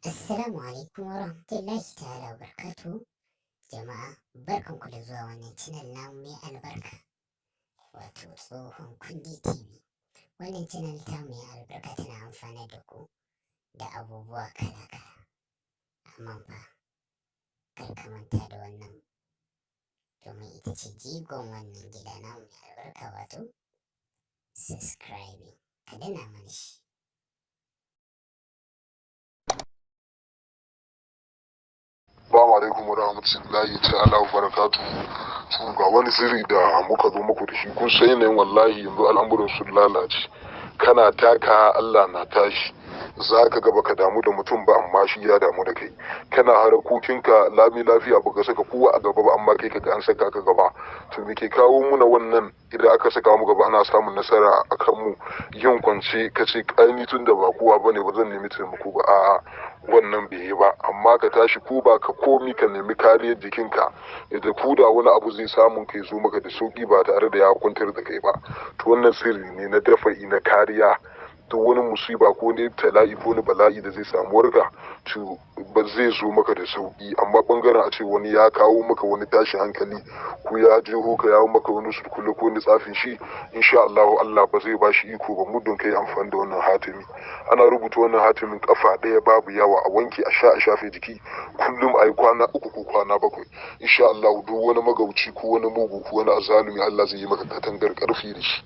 Assalamu alaikum wa rahmatullahi ta'ala wa barakatuhu. Jama'a barkanku da zuwa wannan channel namu mai albarka wato tsohon kundi TV. Wannan channel ta mai albarka tana amfana da ku da abubuwa kala-kala. Amma fa kar ka manta da wannan domin ita ce jigon wannan gida namu mai albarka wato subscribing. Ka danna mana shi. Assalamu alaikum wa rahmatullahi ta'ala wa barakatuhu. To ga wani sirri da muka zo muku da shi, kun san yanayin wallahi yanzu al'amuran sun lalace. Kana taka Allah na tashi. Za ka ga baka damu da mutum ba amma shi ya damu da kai. Kana harakokinka lami lafiya baka saka kowa a gaba ba amma kai kaga an saka ka gaba. To me ke kawo muna wannan idan aka saka mu gaba ana samun nasara a kan mu yin kwance kace ƙaini tun da ba kowa bane ba zan nemi taimako ba a'a wannan bai yi ba amma ka tashi ko ba ka komi ka nemi kariyar jikinka yadda ko da wani abu zai samun kai zo maka da sauki ba tare da ya kwantar da kai ba. To wannan sirri ne na dafa'i na kariya duk wani musiba ko wani tala'i ko wani bala'i da zai samu warka to ba zai zo maka da sauki amma bangaren a ce wani ya kawo maka wani tashin hankali ko ya jeho ka yawo maka wani sulkule ko wani tsafin shi insha Allah ba zai bashi iko ba muddin kai amfani da wannan hatimi. Ana rubuta wannan hatimin kafa ɗaya babu yawa a wanke a sha a shafe jiki kullum a yi kwana 3 ko kwana 7 insha Allah duk wani magauci ko wani mugu ko wani azalumi Allah zai yi maka katangar karfi da shi.